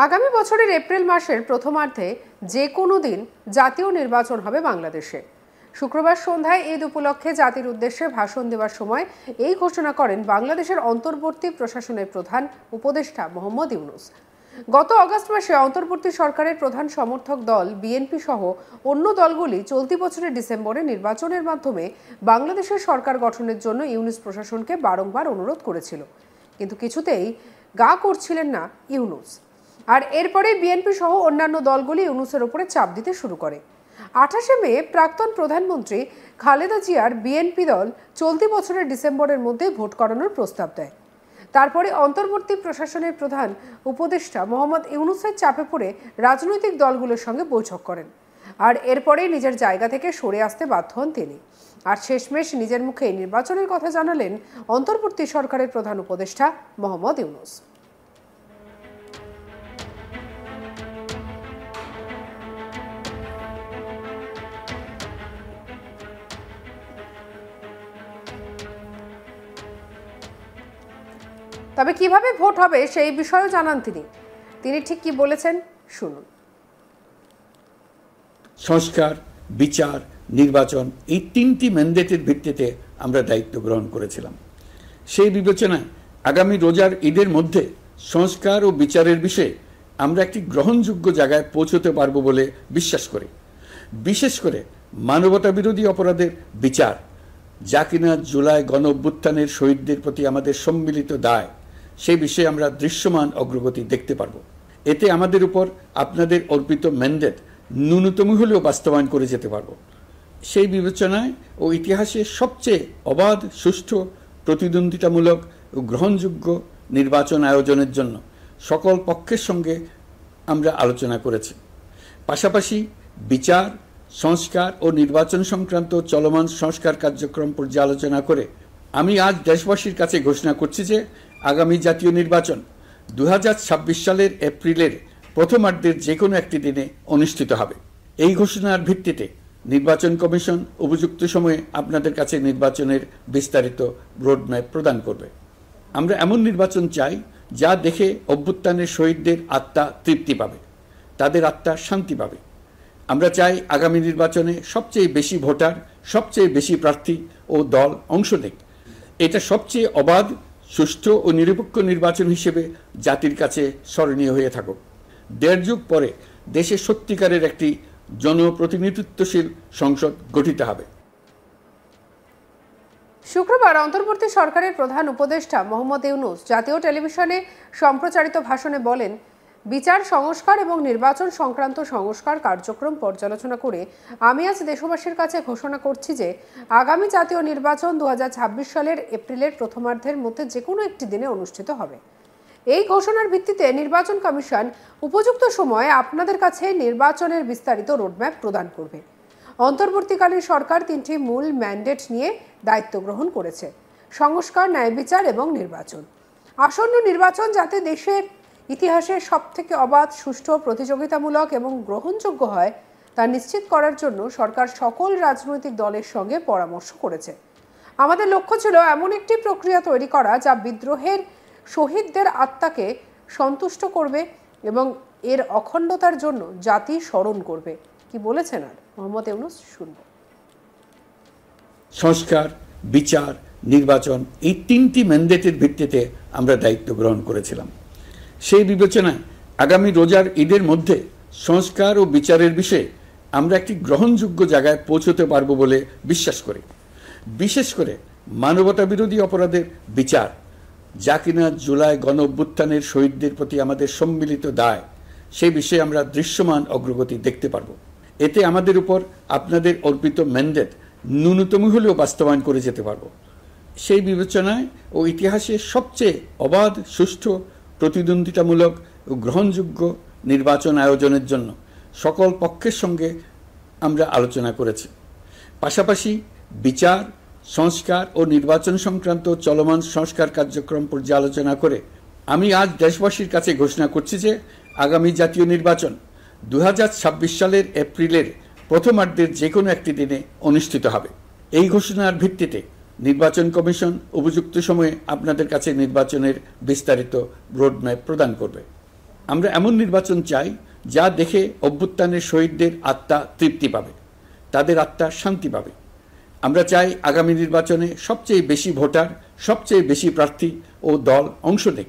আগামী বছরের এপ্রিল মাসের প্রথমার্ধে যে কোনো দিন জাতীয় নির্বাচন হবে বাংলাদেশে। শুক্রবার সন্ধ্যায় ঈদ উপলক্ষে জাতির উদ্দেশ্যে ভাষণ দেওয়ার সময় এই ঘোষণা করেন বাংলাদেশের অন্তর্বর্তী প্রশাসনের প্রধান উপদেষ্টা মোহাম্মদ ইউনূস। গত আগস্ট মাসে অন্তর্বর্তী সরকারের প্রধান সমর্থক দল বিএনপি সহ অন্য দলগুলি চলতি বছরের ডিসেম্বরে নির্বাচনের মাধ্যমে বাংলাদেশের সরকার গঠনের জন্য ইউনূস প্রশাসনকে বারংবার অনুরোধ করেছিল, কিন্তু কিছুতেই গা করছিলেন না ইউনূস। আর এরপরে বিএনপি সহ অন্যান্য দলগুলি ইউনূসের উপরে চাপ দিতে শুরু করে। 28শে মে প্রাক্তন প্রধানমন্ত্রী খালেদা জিয়ার বিএনপি দল চলতি বছরের ডিসেম্বরের মধ্যে ভোট করানোর প্রস্তাব দেয়। তারপরে অন্তর্বর্তী প্রশাসনের প্রধান উপদেষ্টা মোহাম্মদ ইউনূসের চাপে পড়ে রাজনৈতিক দলগুলোর সঙ্গে বৈঠক করেন। আর এরপরেই নিজের জায়গা থেকে সরে আসতে বাধ্য হন তিনি। আর শেষমেশ নিজের মুখে নির্বাচনের কথা জানালেন অন্তর্বর্তী সরকারের প্রধান উপদেষ্টা মোহাম্মদ ইউনূস। তবে কিভাবে ভোট হবে সেই বিষয়েও জানান তিনি ঠিক কি বলেছেন শুনুন। সংস্কার, বিচার, নির্বাচন এই তিনটি ম্যান্ডেটের ভিত্তিতে আমরা দায়িত্ব গ্রহণ করেছিলাম। সেই বিবেচনায় আগামী রোজার ঈদের মধ্যে সংস্কার ও বিচারের বিষয়ে আমরা একটি গ্রহণযোগ্য জায়গায় পৌঁছতে পারব বলে বিশ্বাস করি। বিশেষ করে মানবতা বিরোধী অপরাধের বিচার, যা কিনা জুলাই গণ অভ্যুত্থানের শহীদদের প্রতি আমাদের সম্মিলিত দায়, সেই বিষয়ে আমরা দৃশ্যমান অগ্রগতি দেখতে পারব। এতে আমাদের উপর আপনাদের অর্পিত ম্যান্ডেট ন্যূনতম হলেও বাস্তবায়ন করে যেতে পারব। সেই বিবেচনায় ও ইতিহাসে সবচেয়ে অবাধ, সুষ্ঠু, প্রতিদ্বন্দ্বিতামূলক ও গ্রহণযোগ্য নির্বাচন আয়োজনের জন্য সকল পক্ষের সঙ্গে আমরা আলোচনা করেছি। পাশাপাশি বিচার, সংস্কার ও নির্বাচন সংক্রান্ত চলমান সংস্কার কার্যক্রম পর্যালোচনা করে আমি আজ দেশবাসীর কাছে ঘোষণা করছি যে আগামী জাতীয় নির্বাচন 2026 সালের এপ্রিলের প্রথমার্ধের যে কোনো একটি দিনে অনুষ্ঠিত হবে। এই ঘোষণার ভিত্তিতে নির্বাচন কমিশন উপযুক্ত সময়ে আপনাদের কাছে নির্বাচনের বিস্তারিত রোডম্যাপ প্রদান করবে। আমরা এমন নির্বাচন চাই যা দেখে অভ্যুত্থানের শহীদদের আত্মা তৃপ্তি পাবে, তাদের আত্মা শান্তি পাবে। আমরা চাই আগামী নির্বাচনে সবচেয়ে বেশি ভোটার, সবচেয়ে বেশি প্রার্থী ও দল অংশ নেক। এটা সবচেয়ে অবাধ, সুষ্ঠু ও নিরপেক্ষ নির্বাচন হিসেবে জাতির কাছে স্মরণীয় হয়ে থাকুক। 1.5 যুগ পরে দেশে সত্যিকারের একটি জনপ্রতিনিধিত্বশীল সংসদ গঠিত হবে। শুক্রবার অন্তর্বর্তী সরকারের প্রধান উপদেষ্টা মোহাম্মদ ইউনূস জাতীয় টেলিভিশনে সম্প্রচারিত ভাষণে বলেন, বিচার, সংস্কার এবং নির্বাচন সংক্রান্ত সংস্কার কার্যক্রম পর্যালোচনা করে আমি আজ দেশবাসীর কাছে ঘোষণা করছি যে আগামী জাতীয় নির্বাচন 2026 সালের এপ্রিলের প্রথমার্ধের মধ্যে যে কোনো একটি দিনে অনুষ্ঠিত হবে। এই ঘোষণার ভিত্তিতে নির্বাচন কমিশন উপযুক্ত সময়ে আপনাদের কাছে নির্বাচনের বিস্তারিত রোডম্যাপ প্রদান করবে। অন্তর্বর্তীকালীন সরকার 3টি মূল ম্যান্ডেট নিয়ে দায়িত্ব গ্রহণ করেছে: সংস্কার, ন্যায় বিচার এবং নির্বাচন। আসন্ন নির্বাচন যাতে দেশের ইতিহাসের সবথেকে অবাধ, সুষ্ঠু, প্রতিযোগিতামূলক এবং গ্রহণযোগ্য হয় তা নিশ্চিত করার জন্য সরকার সকল রাজনৈতিক দলের সঙ্গে পরামর্শ করেছে। আমাদের লক্ষ্য ছিল এমন একটি প্রক্রিয়া তৈরি করা যা বিদ্রোহের শহীদদের আত্মাকে সন্তুষ্ট করবে এবং এর অখণ্ডতার জন্য জাতি স্মরণ করবে। কি বলেছেন আর মোহাম্মদ ইউনূস শুনব। সংস্কার, বিচার, নির্বাচন এই তিনটি ম্যান্ডেটের ভিত্তিতে আমরা দায়িত্ব গ্রহণ করেছিলাম। সেই বিবেচনায় আগামী রোজার ঈদের মধ্যে সংস্কার ও বিচারের বিষয়ে আমরা একটি গ্রহণযোগ্য জায়গায় পৌঁছতে পারব বলে বিশ্বাস করি। বিশেষ করে মানবতা বিরোধী অপরাধের বিচার, যা কিনা জুলাই গণ অভ্যুত্থানের শহীদদের প্রতি আমাদের সম্মিলিত দায়, সেই বিষয়ে আমরা দৃশ্যমান অগ্রগতি দেখতে পারব। এতে আমাদের উপর আপনাদের অর্পিত ম্যান্ডেট ন্যূনতম হলেও বাস্তবায়ন করে যেতে পারব। সেই বিবেচনায় ও ইতিহাসে সবচেয়ে অবাধ, সুষ্ঠু, প্রতিদ্বন্দ্বিতামূলক ও গ্রহণযোগ্য নির্বাচন আয়োজনের জন্য সকল পক্ষের সঙ্গে আমরা আলোচনা করেছি। পাশাপাশি বিচার, সংস্কার ও নির্বাচন সংক্রান্ত চলমান সংস্কার কার্যক্রম পর্যালোচনা করে আমি আজ দেশবাসীর কাছে ঘোষণা করছি যে আগামী জাতীয় নির্বাচন 2026 সালের এপ্রিলের প্রথমার্ধের যে কোনো একটি দিনে অনুষ্ঠিত হবে। এই ঘোষণার ভিত্তিতে নির্বাচন কমিশন উপযুক্ত সময়ে আপনাদের কাছে নির্বাচনের বিস্তারিত রোডম্যাপ প্রদান করবে। আমরা এমন নির্বাচন চাই যা দেখে অভ্যুত্থানের শহীদদের আত্মা তৃপ্তি পাবে, তাদের আত্মা শান্তি পাবে। আমরা চাই আগামী নির্বাচনে সবচেয়ে বেশি ভোটার, সবচেয়ে বেশি প্রার্থী ও দল অংশ নেক।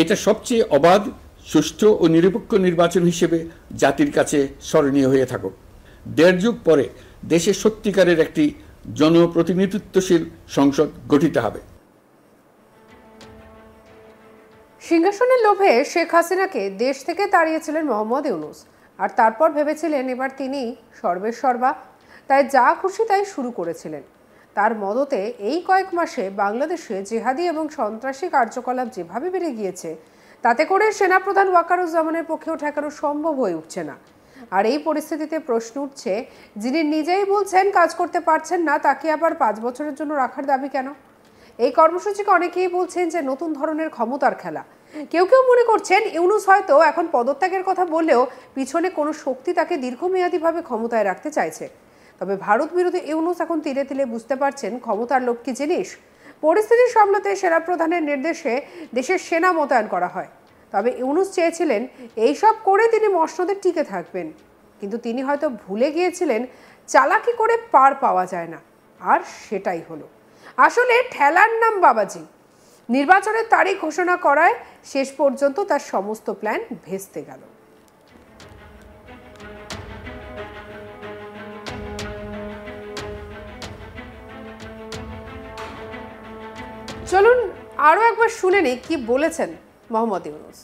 এটা সবচেয়ে অবাধ, সুষ্ঠু ও নিরপেক্ষ নির্বাচন হিসেবে জাতির কাছে স্মরণীয় হয়ে থাকুক। ১.৫ যুগ পরে দেশে সত্যিকারের একটি জনপ্রতিনিধিত্বশীল সংসদ গঠিত হবে। সিংহাসনের লোভে শেখ হাসিনাকে দেশ থেকে তাড়িয়েছিলেন মোহাম্মদ ইউনূস, আর তারপর ভেবেছিলেন এবার তিনি সর্বেসর্বা, তাই যা খুশি তাই শুরু করেছিলেন। তার মদতে এই কয়েক মাসে বাংলাদেশে জেহাদি এবং সন্ত্রাসী কার্যকলাপ যেভাবে বেড়ে গিয়েছে, তাতে করে সেনাপ্রধান ওয়াকারুজ্জামানের পক্ষেও ঠেকানো সম্ভব হয়ে উঠছে না। আর এই পরিস্থিতিতে প্রশ্ন উঠছে, যিনি নিজেই বলছেন কাজ করতে পারছেন না, তাকে আবার 5 বছরের জন্য রাখার দাবি কেন? এই কর্মসূচিকে অনেকেই বলছেন যে নতুন ধরনের ক্ষমতার খেলা। কেউ কেউ মনে করছেন ইউনূস হয়তো এখন পদত্যাগের কথা বললেও পিছনে কোনো শক্তি তাকে দীর্ঘমেয়াদীভাবে ক্ষমতায় রাখতে চাইছে। তবে ভারত বিরোধী ইউনূস এখন তিলে তিলে বুঝতে পারছেন ক্ষমতার লোভ কি জিনিস। পরিস্থিতি সামলাতে সেনাপ্রধানের নির্দেশে দেশের সেনা মোতায়েন করা হয়। তবে ইউনূস চেয়েছিলেন এইসব করে তিনি মসনদে টিকে থাকবেন, কিন্তু তিনি হয়তো ভুলে গিয়েছিলেন চালাকি করে পার পাওয়া যায় না। আর সেটাই হলো। আসলে ঠেলার নাম বাবাজি। নির্বাচনের তারিখ ঘোষণা করায় শেষ পর্যন্ত তার সমস্ত প্ল্যান ভেস্তে গেল। চলুন আরো একবার শুনে নিই কি বলেছেন মোহাম্মদ ইউনূস।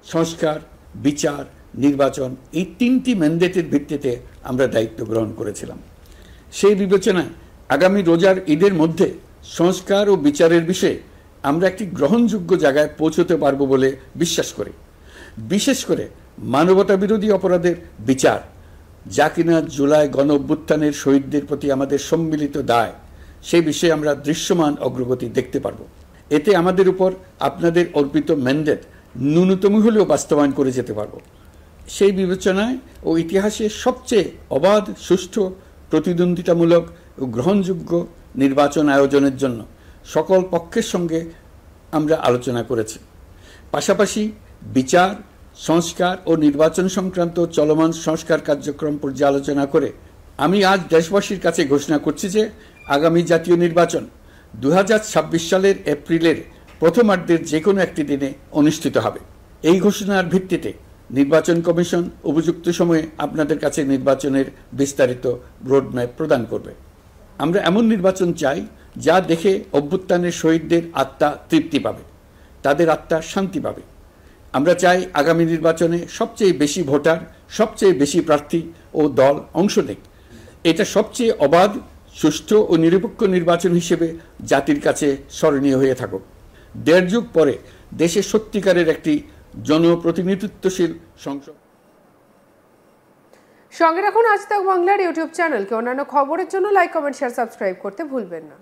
সংস্কার, বিচার, নির্বাচন এই 3টি ম্যান্ডেটের ভিত্তিতে আমরা দায়িত্ব গ্রহণ করেছিলাম। সেই বিবেচনায় আগামী রোজার ঈদের মধ্যে সংস্কার ও বিচারের বিষয়ে আমরা একটি গ্রহণযোগ্য জায়গায় পৌঁছতে পারব বলে বিশ্বাস করি। বিশেষ করে মানবতা বিরোধী অপরাধের বিচার, যা কিনা জুলাই গণ অভ্যুত্থানের শহীদদের প্রতি আমাদের সম্মিলিত দায়, সেই বিষয়ে আমরা দৃশ্যমান অগ্রগতি দেখতে পারব। এতে আমাদের উপর আপনাদের অর্পিত ম্যান্ডেট ন্যূনতম হলেও বাস্তবায়ন করে যেতে পারব। সেই বিবেচনায় ও ইতিহাসে সবচেয়ে অবাধ, সুষ্ঠু, প্রতিদ্বন্দ্বিতামূলক ও গ্রহণযোগ্য নির্বাচন আয়োজনের জন্য সকল পক্ষের সঙ্গে আমরা আলোচনা করেছি। পাশাপাশি বিচার, সংস্কার ও নির্বাচন সংক্রান্ত চলমান সংস্কার কার্যক্রম পর্যালোচনা করে আমি আজ দেশবাসীর কাছে ঘোষণা করছি যে আগামী জাতীয় নির্বাচন 2026 সালের এপ্রিলের প্রথমার্ধের যে কোনো একটি দিনে অনুষ্ঠিত হবে। এই ঘোষণার ভিত্তিতে নির্বাচন কমিশন উপযুক্ত সময়ে আপনাদের কাছে নির্বাচনের বিস্তারিত রোডম্যাপ প্রদান করবে। আমরা এমন নির্বাচন চাই যা দেখে অভ্যুত্থানের শহীদদের আত্মা তৃপ্তি পাবে, তাদের আত্মা শান্তি পাবে। আমরা চাই আগামী নির্বাচনে সবচেয়ে বেশি ভোটার, সবচেয়ে বেশি প্রার্থী ও দল অংশ নেক। এটা সবচেয়ে অবাধ, সুষ্ঠু ও নিরপেক্ষ নির্বাচন হিসেবে জাতির কাছে স্মরণীয় হয়ে থাকুক। 1.5 যুগ পরে দেশে সত্যিকারের একটি জনপ্রতিনিধিত্বশীল সংসদ। সঙ্গে রাখুন আজ তাক বাংলার ইউটিউব চ্যানেলকে। অন্যান্য খবরের জন্য লাইক, কমেন্ট, শেয়ার, সাবস্ক্রাইব করতে ভুলবেন না।